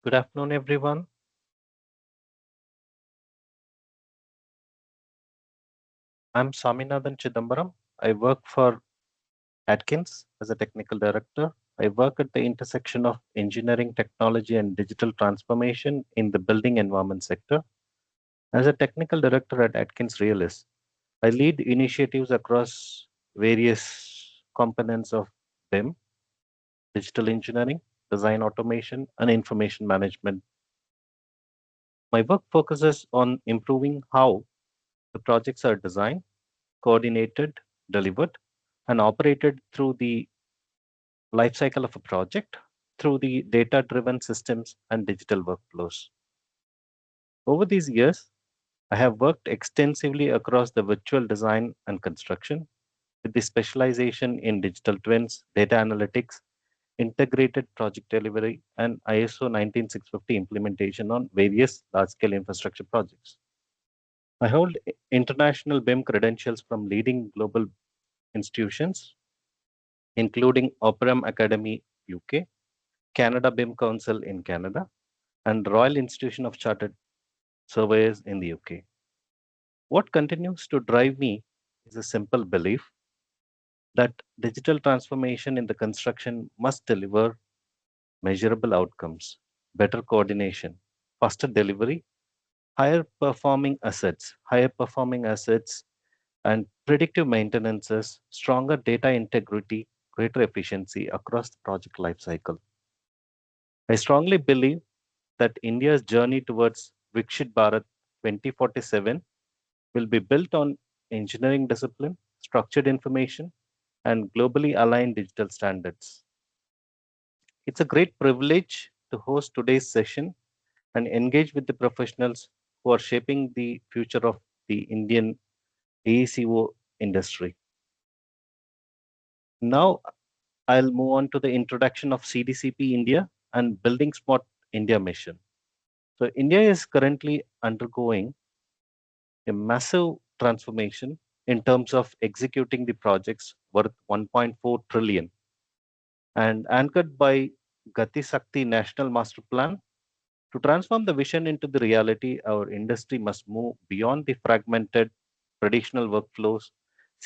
Good afternoon, everyone. I'm Swaminathan Chidambaram. I work for Atkins as a technical director. I work at the intersection of engineering, technology, and digital transformation in the building environment sector. As a technical director at Atkins Realis, I lead initiatives across various components of BIM, digital engineering, design automation, and information management. My work focuses on improving how the projects are designed, coordinated, delivered, and operated through the life cycle of a project through the data-driven systems and digital workflows. Over these years, I have worked extensively across the virtual design and construction with the specialization in digital twins, data analytics, integrated project delivery, and ISO 19650 implementation on various large-scale infrastructure projects. I hold international BIM credentials from leading global institutions, including Operam Academy UK, Canada BIM Council in Canada, and Royal Institution of Chartered Surveyors in the UK. What continues to drive me is a simple belief that digital transformation in the construction must deliver measurable outcomes, better coordination, faster delivery, higher performing assets, and predictive maintenances, stronger data integrity, greater efficiency across the project lifecycle. I strongly believe that India's journey towards Vikshit Bharat 2047 will be built on engineering discipline, structured information, and globally aligned digital standards. It's a great privilege to host today's session and engage with the professionals who are shaping the future of the Indian AECO industry. Now, I'll move on to the introduction of CDCP India and Building Smart India mission. So, India is currently undergoing a massive transformation in terms of executing the projects worth 1.4 trillion and anchored by Gati Sakti National Master Plan. To transform the vision into the reality, our industry must move beyond the fragmented traditional workflows.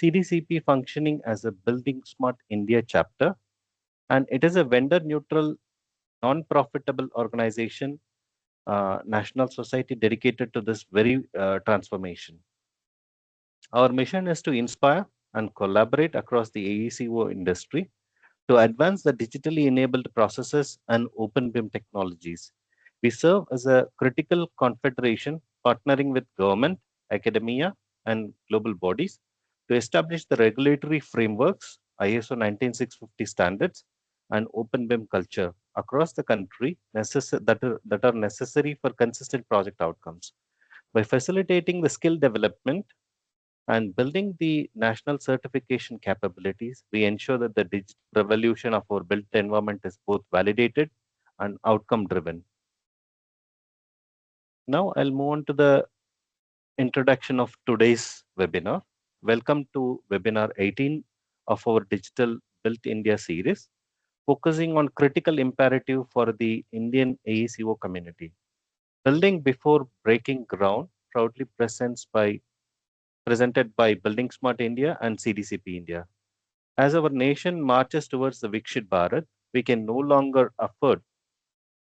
CDCP functioning as a Building Smart India chapter, and it is a vendor neutral, non profitable organization, national society dedicated to this very transformation. Our mission is to inspire and collaborate across the AECO industry to advance the digitally enabled processes and open BIM technologies. We serve as a critical confederation partnering with government, academia, and global bodies to establish the regulatory frameworks, ISO 19650 standards, and open BIM culture across the country that are necessary for consistent project outcomes. By facilitating the skill development and building the national certification capabilities, we ensure that the digital revolution of our built environment is both validated and outcome driven. Now I'll move on to the introduction of today's webinar. Welcome to webinar 18 of our Digital Built India series, focusing on critical imperative for the Indian AECO community. Building before breaking ground proudly presented by Building Smart India and CDCP India. As our nation marches towards the Vikshit Bharat, we can no longer afford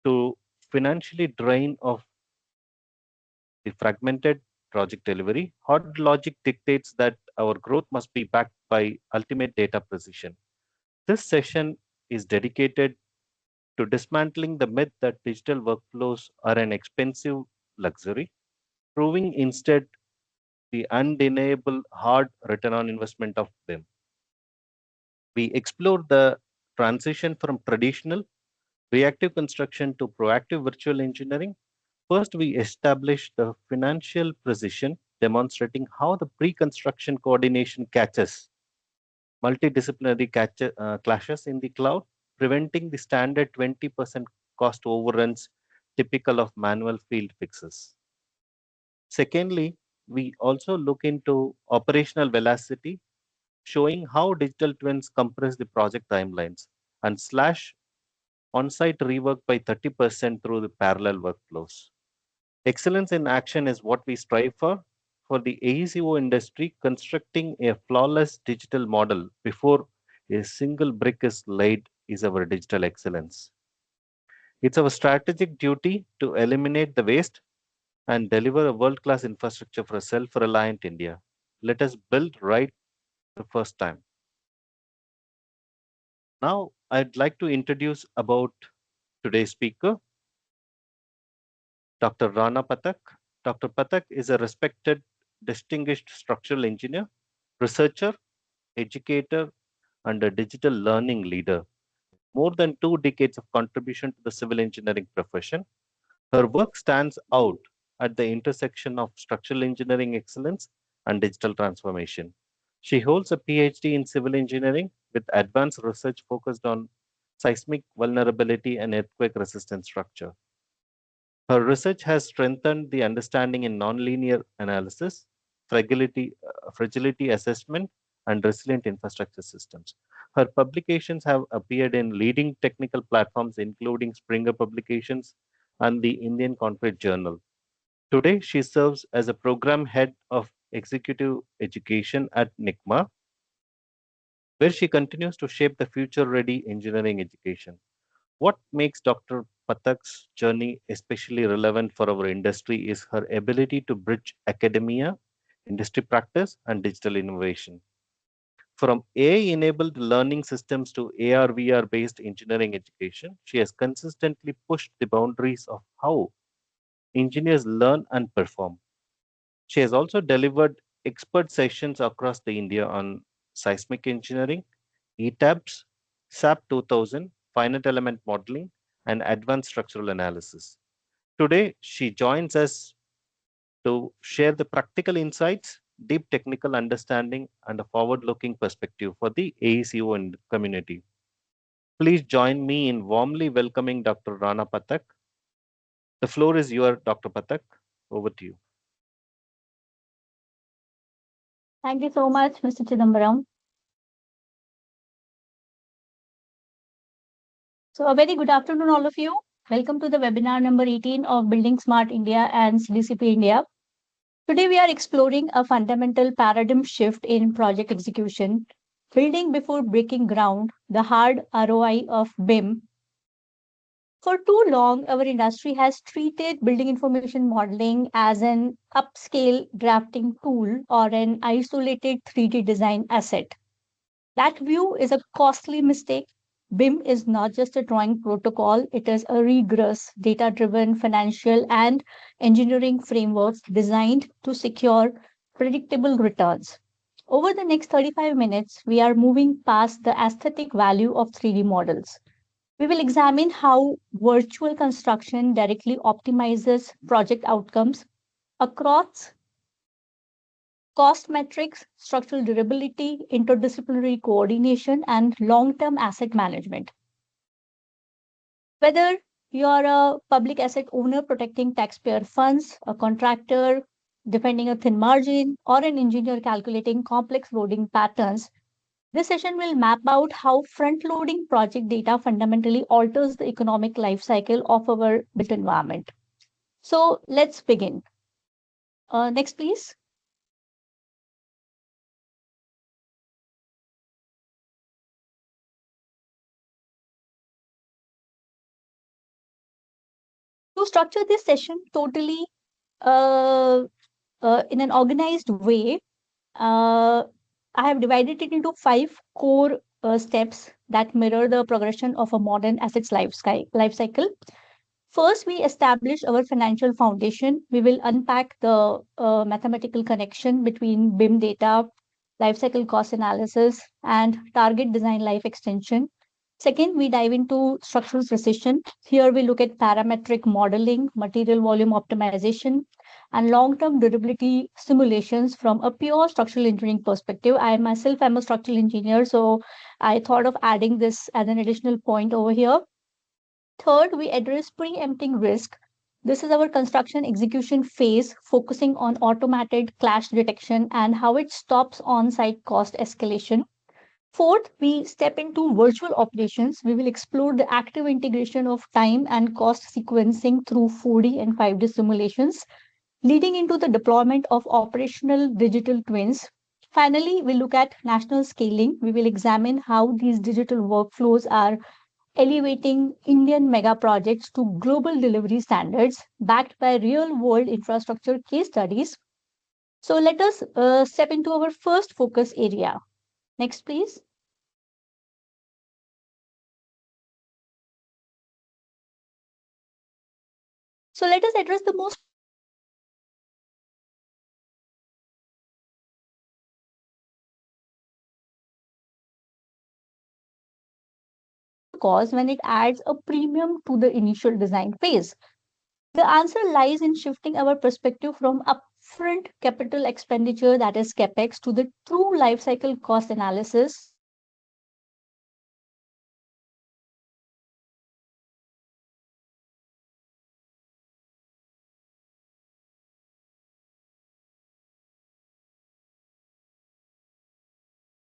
to financially drain of the fragmented project delivery. Hard logic dictates that our growth must be backed by ultimate data precision. This session is dedicated to dismantling the myth that digital workflows are an expensive luxury, proving instead the undeniable hard return on investment of them. We explore the transition from traditional reactive construction to proactive virtual engineering. First, we establish the financial precision, demonstrating how the pre-construction coordination catches multidisciplinary clashes in the cloud, preventing the standard 20% cost overruns typical of manual field fixes. Secondly, we also look into operational velocity, showing how digital twins compress the project timelines and slash on-site rework by 30% through the parallel workflows. Excellence in action is what we strive for. For the AECO industry, constructing a flawless digital model before a single brick is laid is our digital excellence. It's our strategic duty to eliminate the waste and deliver a world-class infrastructure for a self-reliant India. Let us build right the first time. Now, I'd like to introduce about today's speaker, Dr. Rana Pathak. Dr. Pathak is a respected, distinguished structural engineer, researcher, educator, and a digital learning leader. More than 2 decades of contribution to the civil engineering profession. Her work stands out at the intersection of structural engineering excellence and digital transformation. She holds a PhD in civil engineering with advanced research focused on seismic vulnerability and earthquake resistant structure. Her research has strengthened the understanding in nonlinear analysis, fragility assessment, and resilient infrastructure systems. Her publications have appeared in leading technical platforms, including Springer Publications and the Indian Concrete Journal. Today, she serves as a program head of executive education at NICMA, where she continues to shape the future ready engineering education. What makes Dr. Pathak's journey especially relevant for our industry is her ability to bridge academia, industry practice, and digital innovation. From AI enabled learning systems to AR VR based engineering education, she has consistently pushed the boundaries of how engineers learn and perform. She has also delivered expert sessions across the India on seismic engineering, ETABS, SAP 2000, finite element modeling, and advanced structural analysis. Today, she joins us to share the practical insights, deep technical understanding, and a forward looking perspective for the AECO community. Please join me in warmly welcoming Dr. Rana Pathak. The floor is yours, Dr. Pathak. Over to you. Thank you so much, Mr. Chidambaram. So, a very good afternoon, all of you. Welcome to the webinar number 18 of Building Smart India and CDCP India. Today, we are exploring a fundamental paradigm shift in project execution, building before breaking ground, the hard ROI of BIM. For too long, our industry has treated building information modeling as an upscale drafting tool or an isolated 3D design asset. That view is a costly mistake. BIM is not just a drawing protocol, it is a rigorous, data driven financial and engineering framework designed to secure predictable returns. Over the next 35 minutes, we are moving past the aesthetic value of 3D models. We will examine how virtual construction directly optimizes project outcomes across cost metrics, structural durability, interdisciplinary coordination, and long term asset management. Whether you're a public asset owner protecting taxpayer funds, a contractor defending a thin margin, or an engineer calculating complex loading patterns, this session will map out how front loading project data fundamentally alters the economic life cycle of our built environment. So let's begin. Next, please. To structure this session totally in an organized way, I have divided it into 5 core steps that mirror the progression of a modern assets life cycle. First, we establish our financial foundation. We will unpack the mathematical connection between BIM data, lifecycle cost analysis, and target design life extension. Second, we dive into structural precision. Here we look at parametric modeling, material volume optimization, and long-term durability simulations from a pure structural engineering perspective. I myself am a structural engineer, so I thought of adding this as an additional point over here. Third, we address preempting risk. This is our construction execution phase, focusing on automated clash detection and how it stops on-site cost escalation. Fourth, we step into virtual operations. We will explore the active integration of time and cost sequencing through 4D and 5D simulations, leading into the deployment of operational digital twins. Finally, we look at national scaling. We will examine how these digital workflows are elevating Indian mega projects to global delivery standards backed by real world infrastructure case studies. So let us step into our first focus area. Next, please. So let us address the most cause when it adds a premium to the initial design phase. The answer lies in shifting our perspective from upfront capital expenditure, that is capex, to the true life cycle cost analysis.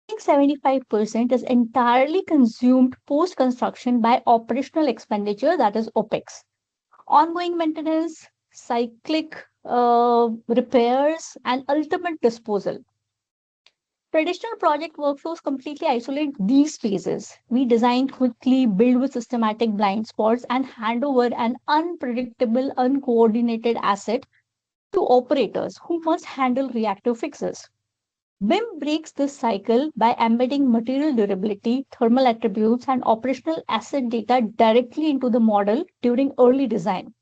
I think 75% is entirely consumed post construction by operational expenditure, that is OPEX. Ongoing maintenance, cyclic repairs, and ultimate disposal. Traditional project workflows completely isolate these phases. We design quickly, build with systematic blind spots, and hand over an unpredictable, uncoordinated asset to operators who must handle reactive fixes. BIM breaks this cycle by embedding material durability, thermal attributes, and operational asset data directly into the model during early design.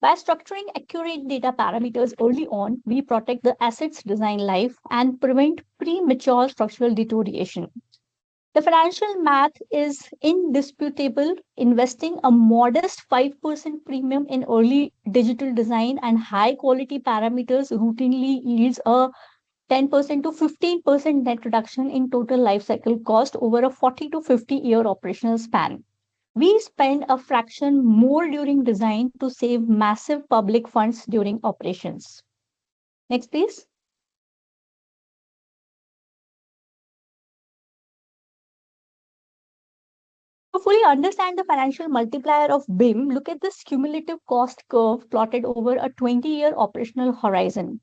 By structuring accurate data parameters early on, we protect the asset's design life and prevent premature structural deterioration. The financial math is indisputable. Investing a modest 5% premium in early digital design and high quality parameters routinely yields a 10% to 15% net reduction in total life cycle cost over a 40 to 50-year operational span. We spend a fraction more during design to save massive public funds during operations. Next, please. To fully understand the financial multiplier of BIM, look at this cumulative cost curve plotted over a 20-year operational horizon.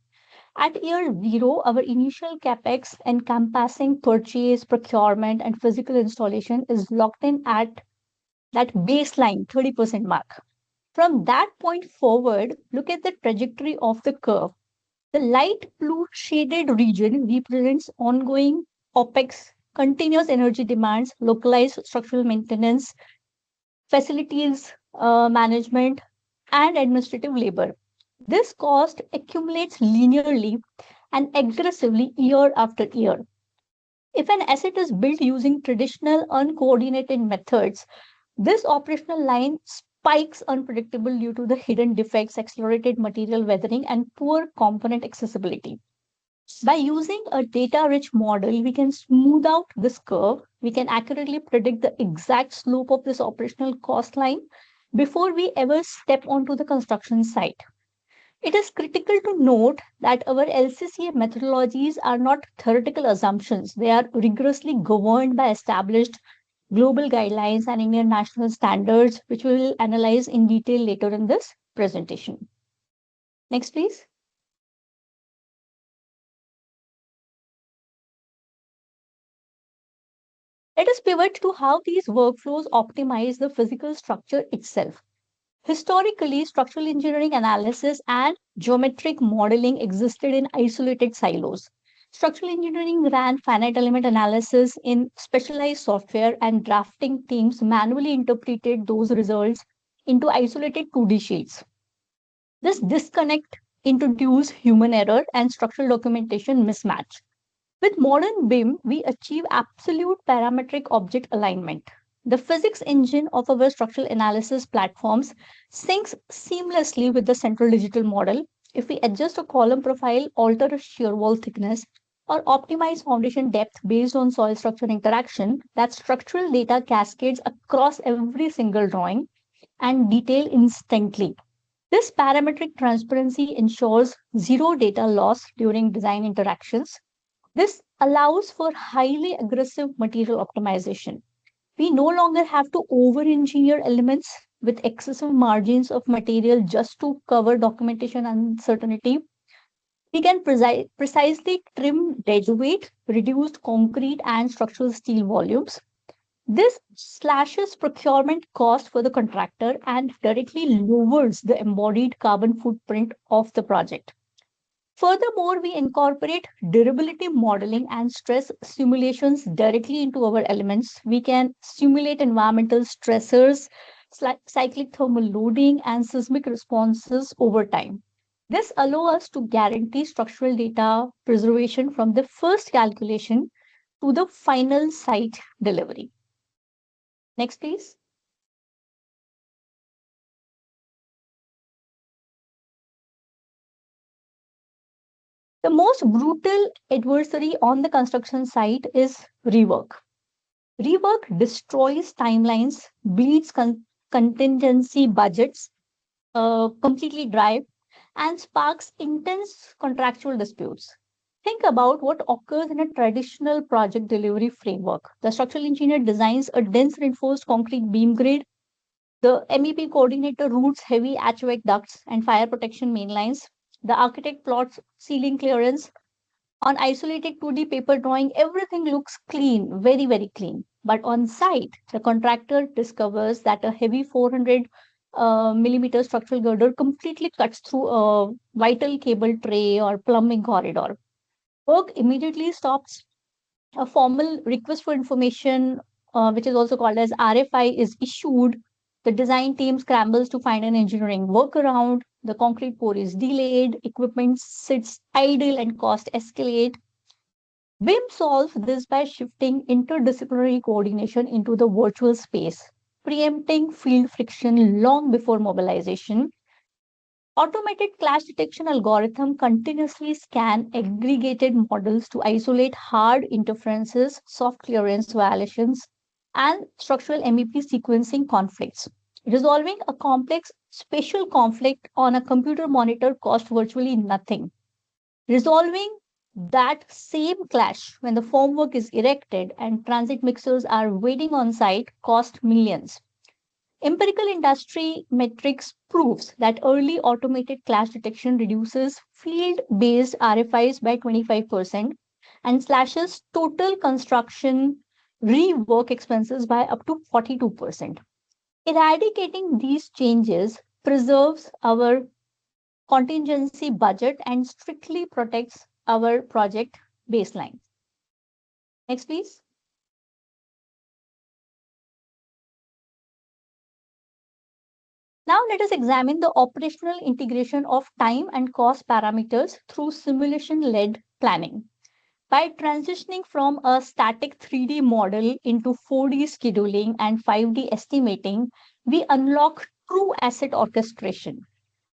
At year zero, our initial capex encompassing purchase, procurement, and physical installation is locked in at that baseline 30% mark. From that point forward, look at the trajectory of the curve. The light blue shaded region represents ongoing OPEX, continuous energy demands, localized structural maintenance, facilities management, and administrative labor. This cost accumulates linearly and aggressively year after year. If an asset is built using traditional uncoordinated methods, this operational line spikes unpredictable due to the hidden defects, accelerated material weathering, and poor component accessibility. By using a data rich model, we can smooth out this curve. We can accurately predict the exact slope of this operational cost line before we ever step onto the construction site. It is critical to note that our LCCA methodologies are not theoretical assumptions. They are rigorously governed by established global guidelines and Indian national standards, which we will analyze in detail later in this presentation. Next, please. Let us pivot to how these workflows optimize the physical structure itself. Historically, structural engineering analysis and geometric modeling existed in isolated silos. Structural engineering ran finite element analysis in specialized software, and drafting teams manually interpreted those results into isolated 2D sheets. This disconnect introduced human error and structural documentation mismatch. With modern BIM, we achieve absolute parametric object alignment. The physics engine of our structural analysis platforms syncs seamlessly with the central digital model. If we adjust a column profile, alter a shear wall thickness, or optimize foundation depth based on soil structure interaction, that structural data cascades across every single drawing and detail instantly. This parametric transparency ensures zero data loss during design interactions. This allows for highly aggressive material optimization. We no longer have to over engineer elements with excessive margins of material just to cover documentation uncertainty. We can precisely trim dead weight, reduced concrete and structural steel volumes. This slashes procurement cost for the contractor and directly lowers the embodied carbon footprint of the project. Furthermore, we incorporate durability modeling and stress simulations directly into our elements. We can simulate environmental stressors, cyclic thermal loading, and seismic responses over time. This allows us to guarantee structural data preservation from the first calculation to the final site delivery. Next, please. The most brutal adversary on the construction site is rework. Rework destroys timelines, bleeds contingency budgets completely dry, and sparks intense contractual disputes. Think about what occurs in a traditional project delivery framework. The structural engineer designs a dense reinforced concrete beam grid. The MEP coordinator routes heavy HVAC ducts and fire protection mainlines. The architect plots ceiling clearance. On isolated 2D paper drawing, everything looks clean, very, very clean. But on site, the contractor discovers that a heavy 400 millimeter structural girder completely cuts through a vital cable tray or plumbing corridor. Work immediately stops. A formal request for information, which is also called as RFI, is issued. The design team scrambles to find an engineering workaround. The concrete pour is delayed, equipment sits idle, and cost escalate. BIM solves this by shifting interdisciplinary coordination into the virtual space, preempting field friction long before mobilization. Automated clash detection algorithm continuously scan aggregated models to isolate hard interferences, soft clearance violations, and structural MEP sequencing conflicts. Resolving a complex spatial conflict on a computer monitor costs virtually nothing. Resolving that same clash when the formwork is erected and transit mixers are waiting on site cost millions. Empirical industry metrics proves that early automated clash detection reduces field-based RFIs by 25% and slashes total construction rework expenses by up to 42%. Eradicating these changes preserves our contingency budget and strictly protects our project baseline. Next, please. Now let us examine the operational integration of time and cost parameters through simulation-led planning. By transitioning from a static 3D model into 4D scheduling and 5D estimating, we unlock true asset orchestration.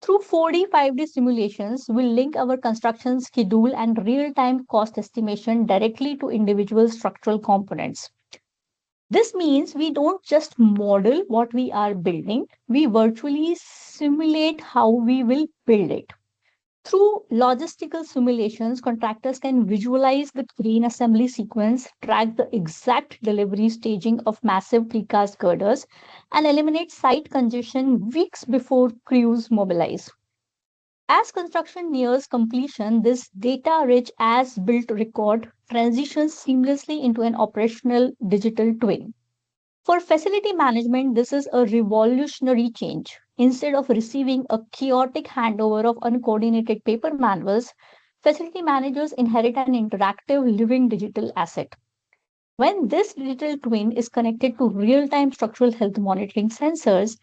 Through 4D, 5D simulations, we link our construction schedule and real-time cost estimation directly to individual structural components. This means we don't just model what we are building, we virtually simulate how we will build it. Through logistical simulations, contractors can visualize the crane assembly sequence, track the exact delivery staging of massive precast girders, and eliminate site congestion weeks before crews mobilize. As construction nears completion, this data-rich as-built record transitions seamlessly into an operational digital twin. For facility management, this is a revolutionary change. Instead of receiving a chaotic handover of uncoordinated paper manuals, facility managers inherit an interactive living digital asset. When this digital twin is connected to real-time structural health monitoring sensors,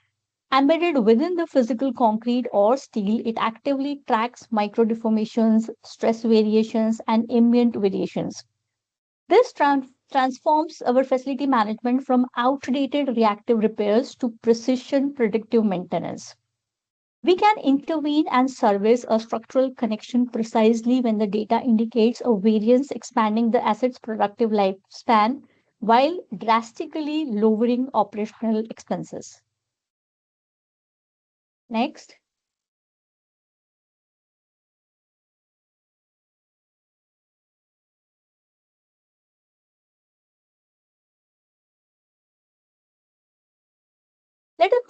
embedded within the physical concrete or steel, it actively tracks micro deformations, stress variations, and ambient variations. This transforms our facility management from outdated reactive repairs to precision predictive maintenance. We can intervene and service a structural connection precisely when the data indicates a variance expanding the asset's productive lifespan while drastically lowering operational expenses. Next.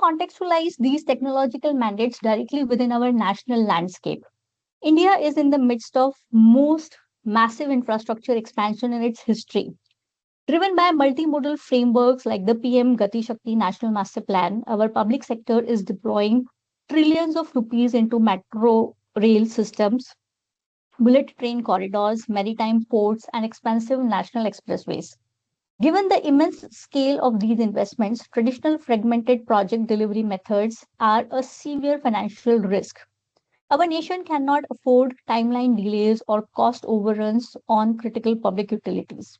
contextualize these technological mandates directly within our national landscape, India is in the midst of most massive infrastructure expansion in its history. Driven by multimodal frameworks like the PM Gati Shakti National Master Plan, our public sector is deploying trillions of rupees into metro rail systems, bullet train corridors, maritime ports, and expansive national expressways. Given the immense scale of these investments, traditional fragmented project delivery methods are a severe financial risk. Our nation cannot afford timeline delays or cost overruns on critical public utilities.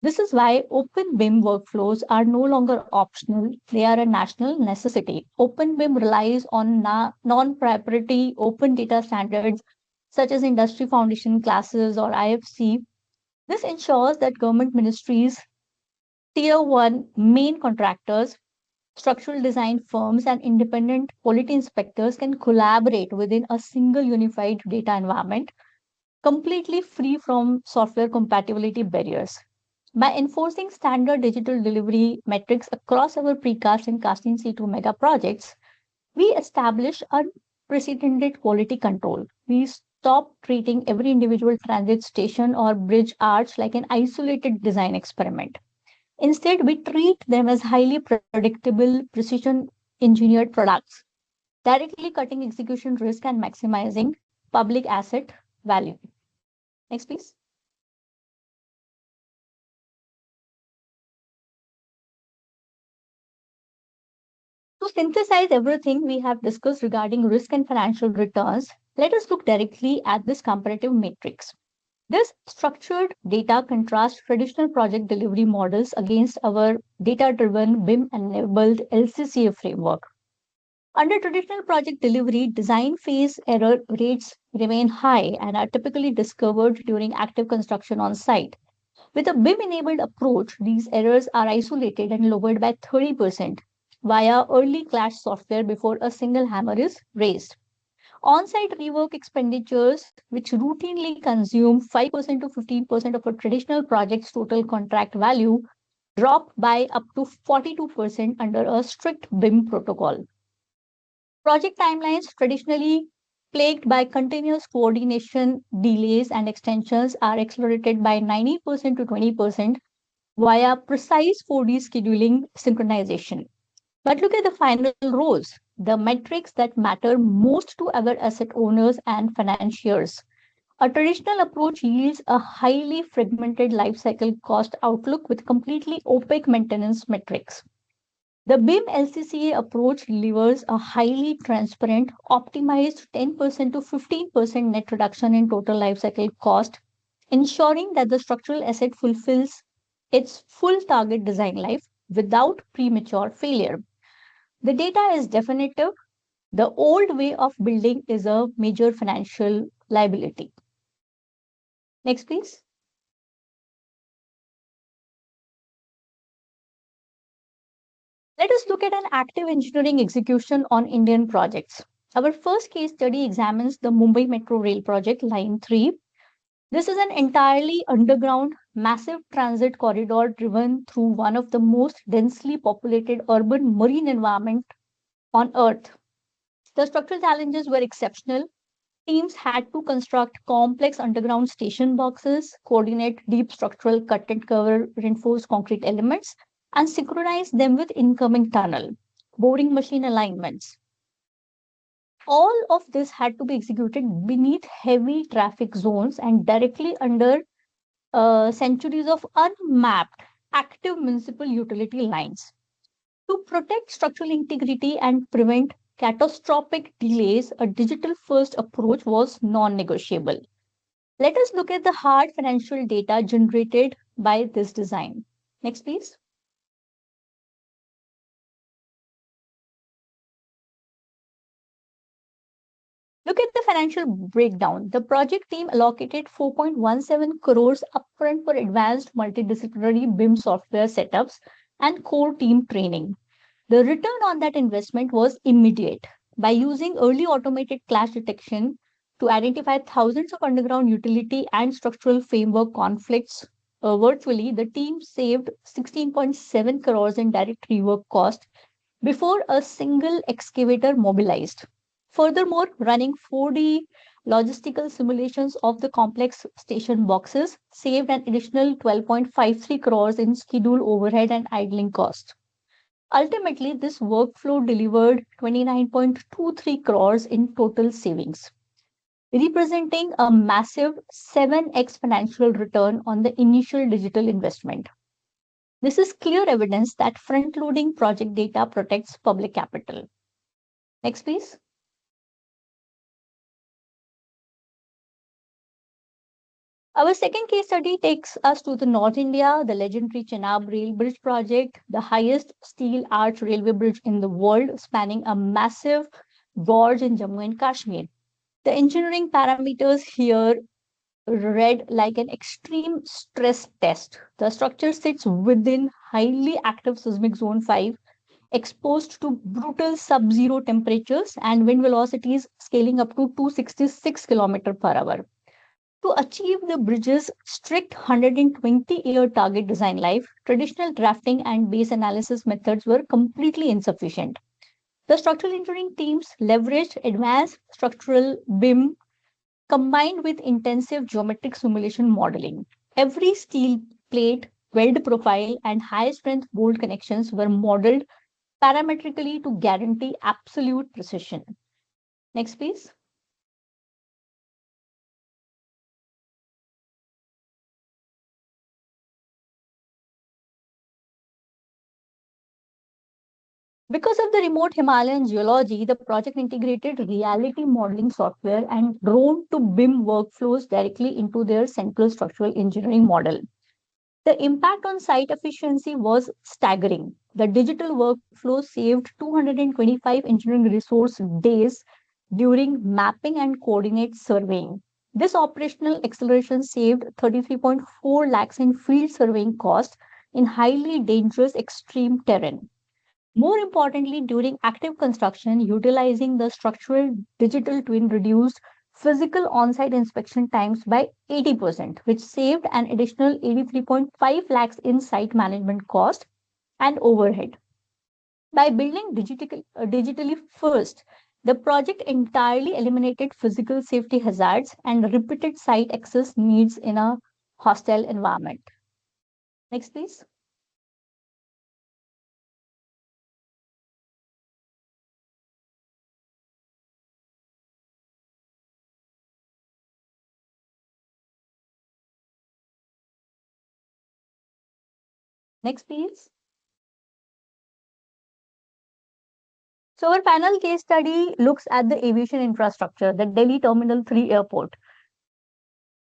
This is why open BIM workflows are no longer optional, they are a national necessity. Open BIM relies on non proprietary open data standards such as Industry Foundation classes or IFC. This ensures that government ministries, tier 1 main contractors, structural design firms, and independent quality inspectors can collaborate within a single unified data environment, completely free from software compatibility barriers. By enforcing standard digital delivery metrics across our precast and casting C2 mega projects, we establish unprecedented quality control. We stop treating every individual transit station or bridge arch like an isolated design experiment. Instead, we treat them as highly predictable, precision engineered products, directly cutting execution risk and maximizing public asset value. Next, please. To synthesize everything we have discussed regarding risk and financial returns, let us look directly at this comparative matrix. This structured data contrasts traditional project delivery models against our data driven BIM enabled LCCA framework. Under traditional project delivery, design phase error rates remain high and are typically discovered during active construction on site. With a BIM enabled approach, these errors are isolated and lowered by 30% via early clash software before a single hammer is raised. On-site rework expenditures, which routinely consume 5% to 15% of a traditional project's total contract value, drop by up to 42% under a strict BIM protocol. Project timelines, traditionally plagued by continuous coordination delays and extensions, are accelerated by 90% to 20% via precise 4D scheduling synchronization. But look at the final rows, the metrics that matter most to our asset owners and financiers. A traditional approach yields a highly fragmented lifecycle cost outlook with completely opaque maintenance metrics. The BIM LCCA approach delivers a highly transparent, optimized 10% to 15% net reduction in total lifecycle cost, ensuring that the structural asset fulfills its full target design life without premature failure. The data is definitive. The old way of building is a major financial liability. Next, please. Let us look at an active engineering execution on Indian projects. Our first case study examines the Mumbai Metro Rail project, Line 3. This is an entirely underground, massive transit corridor driven through one of the most densely populated urban marine environment on Earth. The structural challenges were exceptional. Teams had to construct complex underground station boxes, coordinate deep structural cut and cover reinforced concrete elements, and synchronize them with incoming tunnel, boring machine alignments. All of this had to be executed beneath heavy traffic zones and directly under centuries of unmapped active municipal utility lines. To protect structural integrity and prevent catastrophic delays, a digital first approach was non negotiable. Let us look at the hard financial data generated by this design. Next, please. Look at the financial breakdown. The project team allocated 4.17 crores upfront for advanced multidisciplinary BIM software setups and core team training. The return on that investment was immediate. By using early automated clash detection to identify thousands of underground utility and structural framework conflicts virtually, the team saved 16.7 crores in direct rework cost before a single excavator mobilized. Furthermore, running 4D logistical simulations of the complex station boxes saved an additional 12.53 crores in schedule overhead and idling costs. Ultimately, this workflow delivered 29.23 crores in total savings, representing a massive 7x financial return on the initial digital investment. This is clear evidence that front loading project data protects public capital. Next, please. Our second case study takes us to the North India, the legendary Chenab Rail Bridge project, the highest steel arch railway bridge in the world, spanning a massive gorge in Jammu and Kashmir. The engineering parameters here read like an extreme stress test. The structure sits within highly active seismic zone 5, exposed to brutal sub-zero temperatures and wind velocities scaling up to 266 km per hour. To achieve the bridge's strict 120-year target design life, traditional drafting and base analysis methods were completely insufficient. The structural engineering teams leveraged advanced structural BIM combined with intensive geometric simulation modeling. Every steel plate, weld profile, and high strength bolt connections were modeled parametrically to guarantee absolute precision. Next, please. Because of the remote Himalayan geology, the project integrated reality modeling software and drone to BIM workflows directly into their central structural engineering model. The impact on site efficiency was staggering. The digital workflow saved 225 engineering resource days during mapping and coordinate surveying. This operational acceleration saved 33.4 lakhs in field surveying cost in highly dangerous extreme terrain. More importantly, during active construction, utilizing the structural digital twin reduced physical on-site inspection times by 80%, which saved an additional 83.5 lakhs in site management cost and overhead. By building digitally first, the project entirely eliminated physical safety hazards and repeated site access needs in a hostile environment. Next, please. Next, please. So our final case study looks at the aviation infrastructure, the Delhi Terminal 3 airport,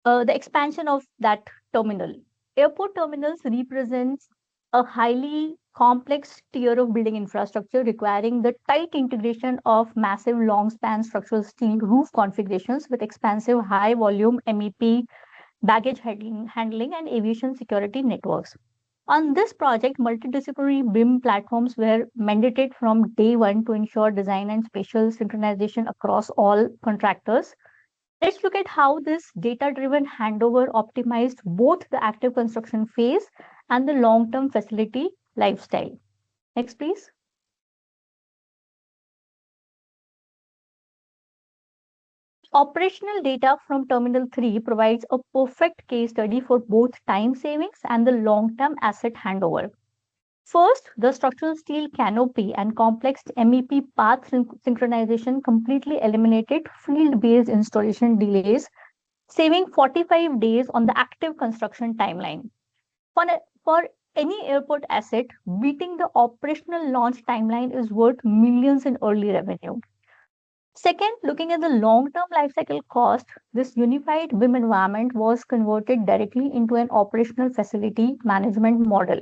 the expansion of that terminal. Airport terminals represents a highly complex tier of building infrastructure requiring the tight integration of massive long span structural steel roof configurations with expansive high volume MEP baggage handling and aviation security networks. On this project, multidisciplinary BIM platforms were mandated from day one to ensure design and spatial synchronization across all contractors. Let's look at how this data driven handover optimized both the active construction phase and the long term facility lifestyle. Next, please. Operational data from Terminal 3 provides a perfect case study for both time savings and the long term asset handover. First, the structural steel canopy and complex MEP path synchronization completely eliminated field-based installation delays, saving 45 days on the active construction timeline. For any airport asset, beating the operational launch timeline is worth millions in early revenue. Second, looking at the long-term lifecycle cost, this unified BIM environment was converted directly into an operational facility management model.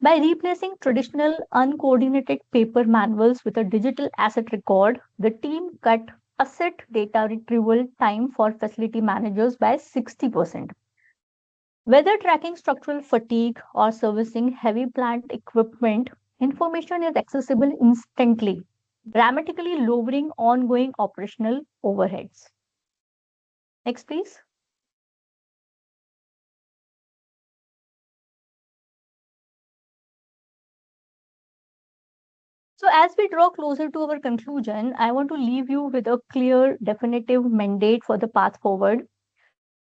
By replacing traditional uncoordinated paper manuals with a digital asset record, the team cut asset data retrieval time for facility managers by 60%. Whether tracking structural fatigue or servicing heavy plant equipment, information is accessible instantly, dramatically lowering ongoing operational overheads. Next, please. So, as we draw closer to our conclusion, I want to leave you with a clear, definitive mandate for the path forward.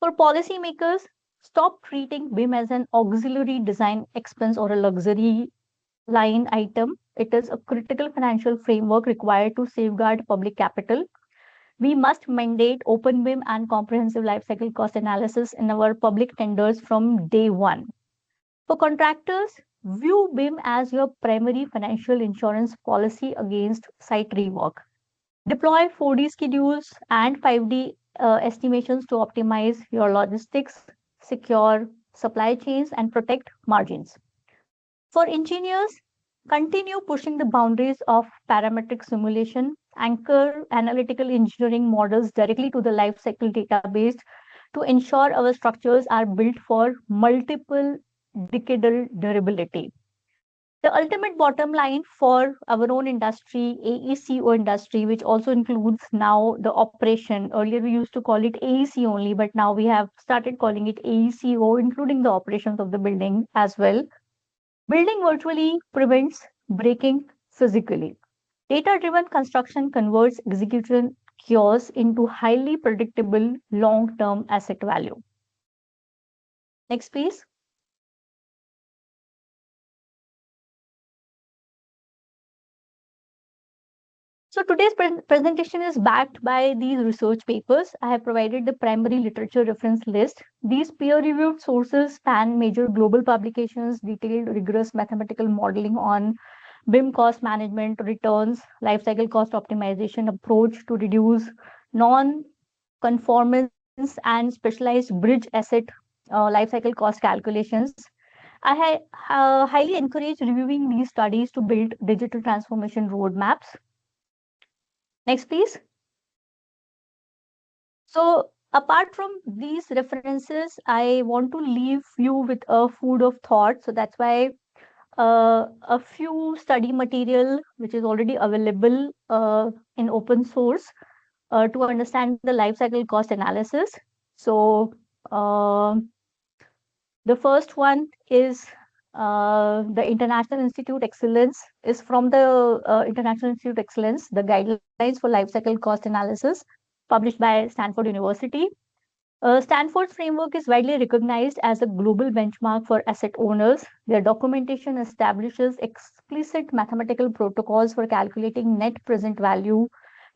For policymakers, stop treating BIM as an auxiliary design expense or a luxury line item. It is a critical financial framework required to safeguard public capital. We must mandate open BIM and comprehensive life cycle cost analysis in our public tenders from day one. For contractors, view BIM as your primary financial insurance policy against site rework. Deploy 4D schedules and 5D estimations to optimize your logistics, secure supply chains, and protect margins. For engineers, continue pushing the boundaries of parametric simulation, anchor analytical engineering models directly to the life cycle database to ensure our structures are built for multiple decadal durability. The ultimate bottom line for our own industry, AECO industry, which also includes now the operation. Earlier we used to call it AEC only, but now we have started calling it AECO, including the operations of the building as well. Building virtually prevents breaking physically. Data driven construction converts execution chaos into highly predictable long term asset value. Next, please. So today's presentation is backed by these research papers. I have provided the primary literature reference list. These peer-reviewed sources span major global publications, detailed rigorous mathematical modeling on BIM cost management, returns, lifecycle cost optimization approach to reduce non-conformance and specialized bridge asset lifecycle cost calculations. Highly encourage reviewing these studies to build digital transformation roadmaps. Next, please. So, apart from these references, I want to leave you with a food of thought. So, that's why a few study material which is already available in open source to understand the life cycle cost analysis. So, the first one is the International Institute Excellence is from the International Institute Excellence, the guidelines for life cycle cost analysis published by Stanford University. Stanford's framework is widely recognized as a global benchmark for asset owners. Their documentation establishes explicit mathematical protocols for calculating net present value,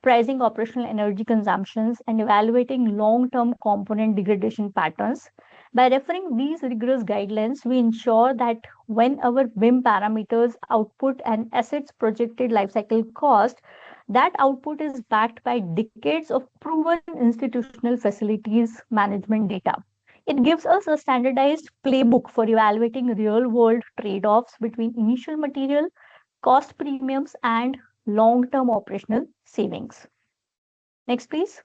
pricing operational energy consumptions, and evaluating long-term component degradation patterns. By referring these rigorous guidelines, we ensure that when our BIM parameters output an asset's projected lifecycle cost, that output is backed by decades of proven institutional facilities management data. It gives us a standardized playbook for evaluating real world trade offs between initial material, cost premiums, and long term operational savings. Next, please.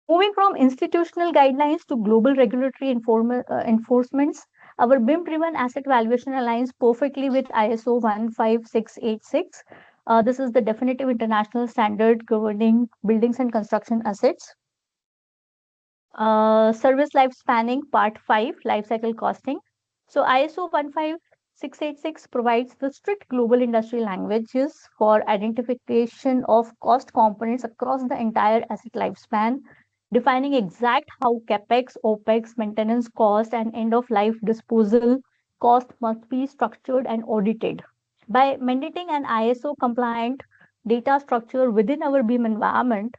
Moving from institutional guidelines to global regulatory enforcements, our BIM-driven asset valuation aligns perfectly with ISO 15686. This is the definitive international standard governing buildings and construction assets. Service life spanning, part 5, life cycle costing. So ISO 15686 provides the strict global industry languages for identification of cost components across the entire asset lifespan, defining exact how capex, opex, maintenance cost, and end of life disposal cost must be structured and audited. By mandating an ISO compliant data structure within our BIM environment,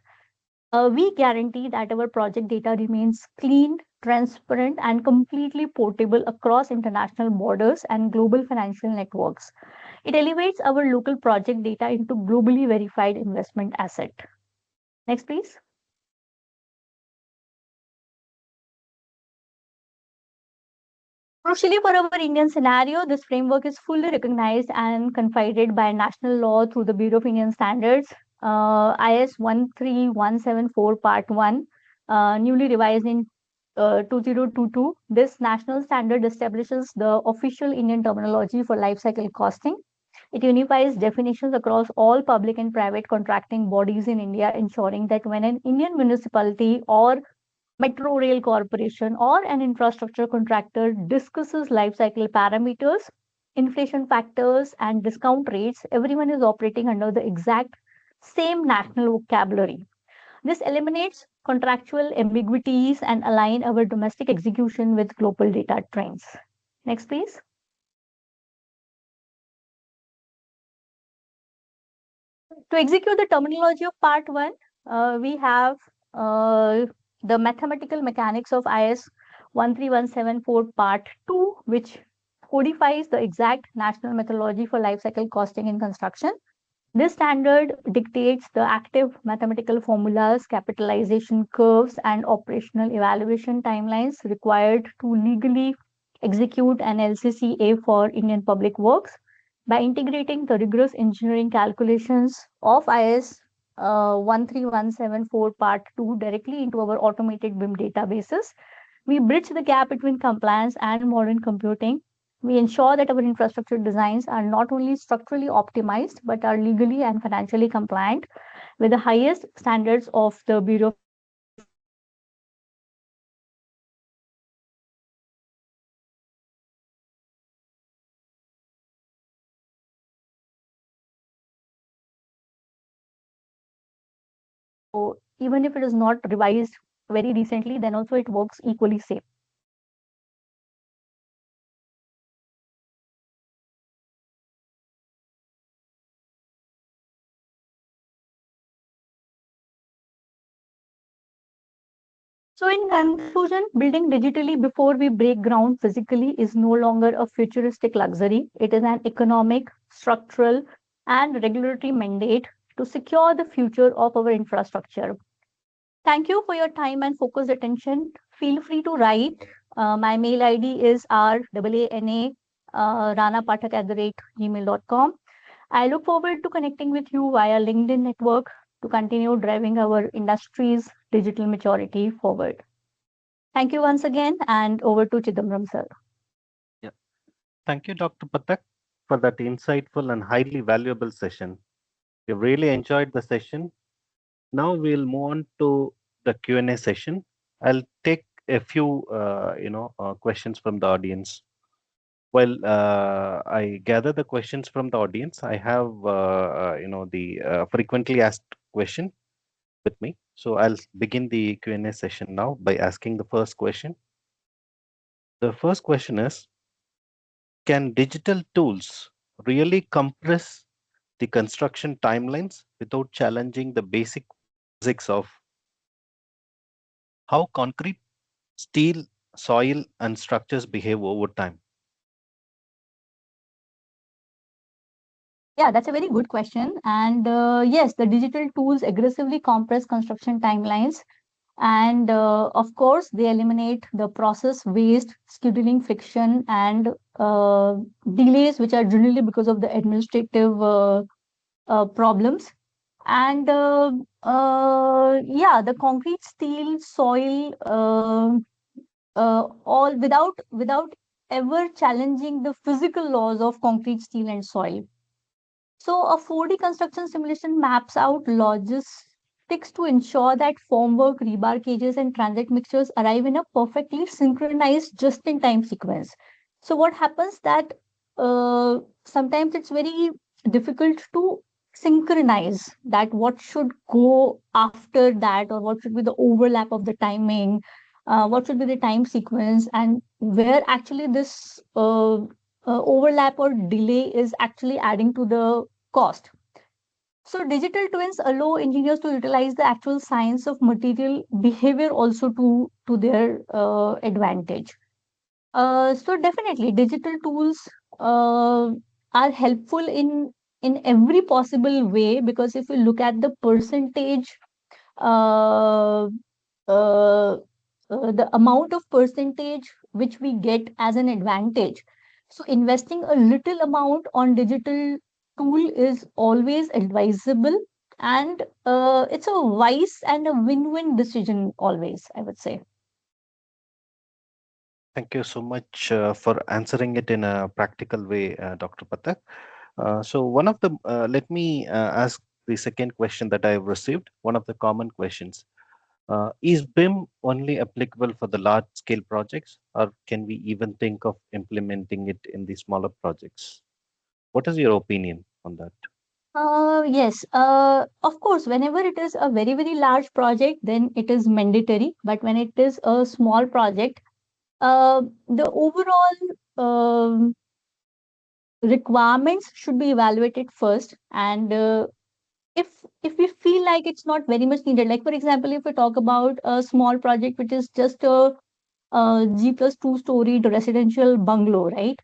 we guarantee that our project data remains clean, transparent, and completely portable across international borders and global financial networks. It elevates our local project data into globally verified investment asset. Next, please. Crucially, for our Indian scenario, this framework is fully recognized and confided by national law through the Bureau of Indian Standards, IS 13174 Part 1, newly revised in 2022. This national standard establishes the official Indian terminology for life cycle costing. It unifies definitions across all public and private contracting bodies in India, ensuring that when an Indian municipality or Metro Rail Corporation or an infrastructure contractor discusses life cycle parameters, inflation factors, and discount rates, everyone is operating under the exact same national vocabulary. This eliminates contractual ambiguities and align our domestic execution with global data trends. Next, please. To execute the terminology of part one, we have uh, the mathematical mechanics of IS 13174 part 2, which codifies the exact national methodology for life cycle costing in construction. This standard dictates the active mathematical formulas, capitalization curves, and operational evaluation timelines required to legally execute an LCCA for Indian public works. By integrating the rigorous engineering calculations of IS 13174 Part 2 directly into our automated BIM databases, we bridge the gap between compliance and modern computing. We ensure that our infrastructure designs are not only structurally optimized but are legally and financially compliant with the highest standards of the Bureau of Indian Standards. So even if it is not revised very recently, then also it works equally safe. So, in conclusion, building digitally before we break ground physically is no longer a futuristic luxury. It is an economic, structural, and regulatory mandate to secure the future of our infrastructure. Thank you for your time and focused attention. Feel free to write. My mail ID is raana Rana Pathak @gmail.com. I look forward to connecting with you via LinkedIn network to continue driving our industry's digital maturity forward. Thank you once again, and over to Chidambaram sir. Yeah. Thank you, Dr. Pathak, for that insightful and highly valuable session. We really enjoyed the session. Now we'll move on to the Q&A session. I'll take a few, questions from the audience. Well, I gather the questions from the audience. I have, the frequently asked question with me. So I'll begin the Q&A session now by asking the first question. The first question is, can digital tools really compress the construction timelines without challenging the basic physics of how concrete, steel, soil, and structures behave over time? Yeah, that's a very good question. And yes, the digital tools aggressively compress construction timelines. And of course, they eliminate the process waste, scheduling friction, and delays, which are generally because of the administrative problems. And yeah, the concrete, steel, soil, all without ever challenging the physical laws of concrete, steel, and soil. So a 4D construction simulation maps out logistics to ensure that formwork, rebar cages, and transit mixtures arrive in a perfectly synchronized just-in-time sequence. So what happens that sometimes it's very difficult to synchronize that what should go after that, or what should be the overlap of the timing, what should be the time sequence, and where actually this overlap or delay is actually adding to the cost. So digital twins allow engineers to utilize the actual science of material behavior also to their advantage. So definitely digital tools are helpful in every possible way, because if you look at the percentage, uh, uh, the amount of percentage which we get as an advantage. So investing a little amount on digital tool is always advisable, and it's a wise and a win-win decision always, I would say. Thank you so much for answering it in a practical way, Dr. Pathak. So one of the, let me ask the second question that I have received, one of the common questions. Is BIM only applicable for the large scale projects, or can we even think of implementing it in the smaller projects? What is your opinion on that? Yes, of course, whenever it is a very, very large project, then it is mandatory. But when it is a small project, the overall requirements should be evaluated first. And if we feel like it's not very much needed, like for example, if we talk about a small project which is just a G plus two storied residential bungalow, right?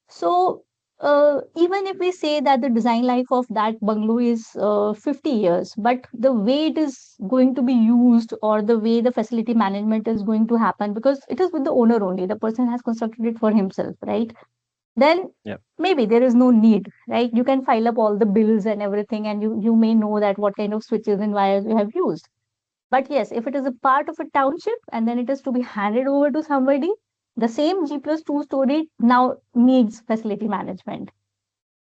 So even if we say that the design life of that bungalow is 50 years, but the way it is going to be used or the way the facility management is going to happen, because it is with the owner only, the person has constructed it for himself, right? Then Yeah, maybe there is no need, right? You can file up all the bills and everything, and you may know that what kind of switches and wires you have used. But yes, if it is a part of a township and then it is to be handed over to somebody, the same G plus two story now needs facility management.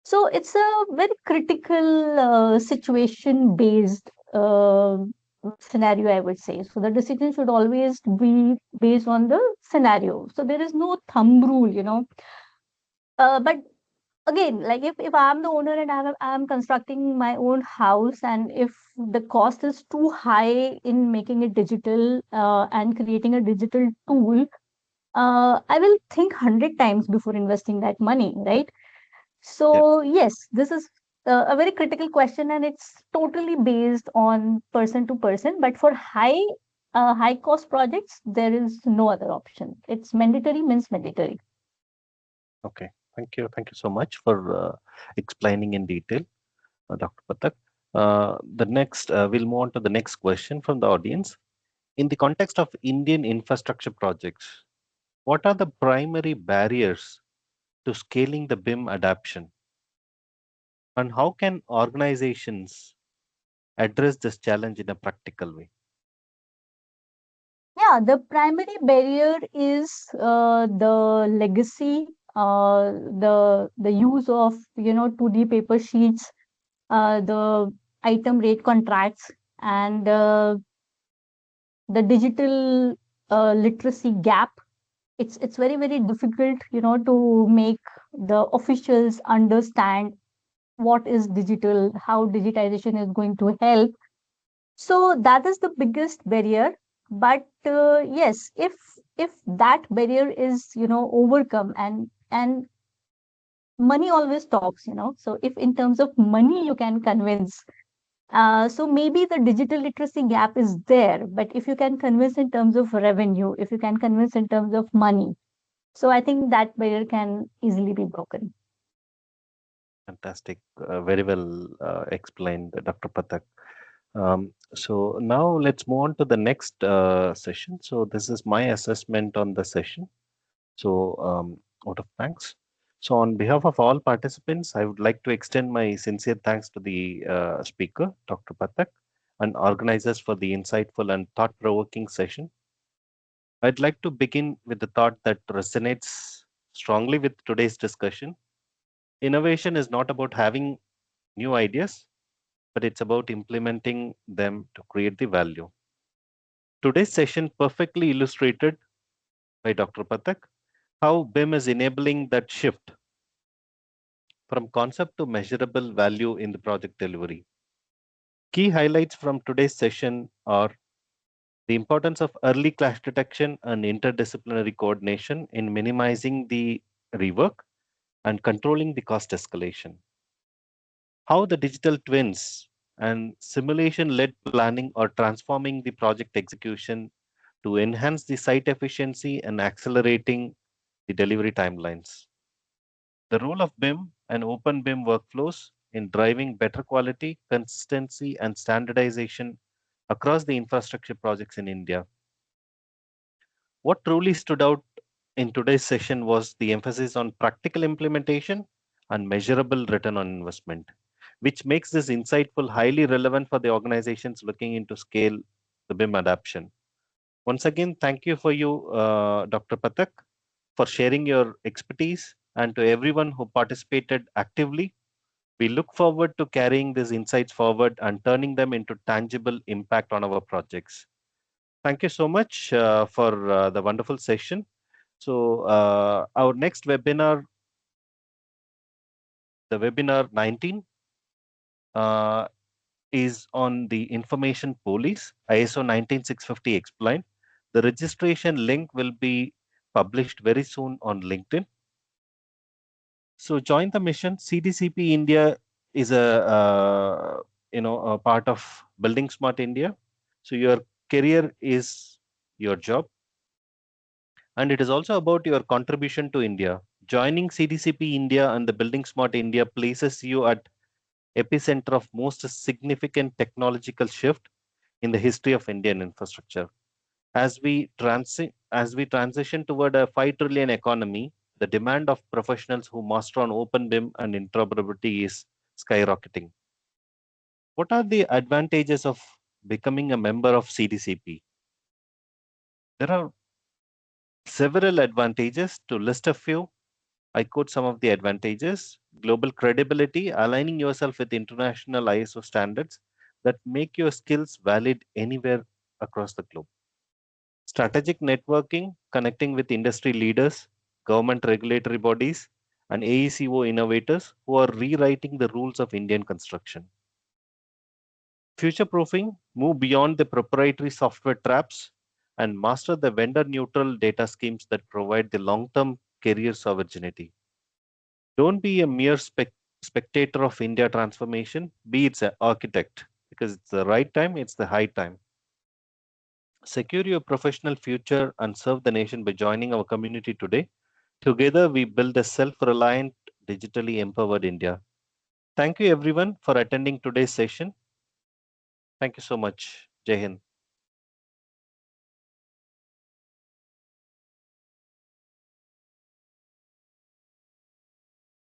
So it's a very critical situation based scenario, I would say. So the decision should always be based on the scenario. So there is no thumb rule, but again, like if I'm the owner and I'm constructing my own house, and if the cost is too high in making it digital and creating a digital tool, I will think 100 times before investing that money, right? yeah, So yes, this is a very critical question, and it's totally based on person to person. But for high cost projects, there is no other option. It's mandatory, means mandatory. okay. Thank you. Thank you so much for explaining in detail, Dr. Pathak. We'll move on to the next question from the audience. In the context of Indian infrastructure projects, what are the primary barriers to scaling the BIM adoption, and how can organizations address this challenge in a practical way? Yeah, the primary barrier is the legacy, the use of 2D paper sheets, the item rate contracts, and the digital literacy gap. It's very very difficult, to make the officials understand what is digital, how digitization is going to help. So that is the biggest barrier. But yes, if that barrier is overcome, and money always talks, so if in terms of money you can convince, so maybe the digital literacy gap is there, but if you can convince in terms of revenue, if you can convince in terms of money, so I think that barrier can easily be broken. Fantastic. Very well explained, Dr. Pathak. So now let's move on to the next session. So this is my assessment on the session. So out of thanks. So on behalf of all participants, I would like to extend my sincere thanks to the speaker, Dr. Pathak, and organizers for the insightful and thought-provoking session. I'd like to begin with the thought that resonates strongly with today's discussion. Innovation is not about having new ideas, but it's about implementing them to create the value. Today's session perfectly illustrated by Dr. Pathak how BIM is enabling that shift from concept to measurable value in the project delivery. Key highlights from today's session are the importance of early clash detection and interdisciplinary coordination in minimizing the rework and controlling the cost escalation. How the digital twins and simulation led planning are transforming the project execution to enhance the site efficiency and accelerating the delivery timelines. The role of BIM and open BIM workflows in driving better quality, consistency, and standardization across the infrastructure projects in India. What truly stood out in today's session was the emphasis on practical implementation and measurable return on investment, which makes this insightful highly relevant for the organizations looking into scale the BIM adoption. Once again, thank you for you, Dr. Pathak, for sharing your expertise, and to everyone who participated actively. We look forward to carrying these insights forward and turning them into tangible impact on our projects. Thank you so much for the wonderful session. So our next webinar, the webinar 19, uh, is on the information police, ISO 19650 explained. The registration link will be published very soon on LinkedIn. So join the mission. CDCP India is a part of Building Smart India. So your career is your job, and it is also about your contribution to India. Joining CDCP India and the Building Smart India places you at epicenter of most significant technological shift in the history of Indian infrastructure. As we transition toward a 5 trillion economy, the demand of professionals who master on open BIM and interoperability is skyrocketing. What are the advantages of becoming a member of CDCP? There are several advantages. To list a few, I quote some of the advantages: global credibility, aligning yourself with international ISO standards that make your skills valid anywhere across the globe. Strategic networking, connecting with industry leaders, government regulatory bodies, and AECO innovators who are rewriting the rules of Indian construction. Future proofing, move beyond the proprietary software traps and master the vendor neutral data schemes that provide the long term career sovereignty. Don't be a mere spectator of India transformation, be its an architect, because it's the right time, it's the high time. Secure your professional future and serve the nation by joining our community today. Together, we build a self reliant, digitally empowered India. Thank you, everyone, for attending today's session. Thank you so much. Jai Hind.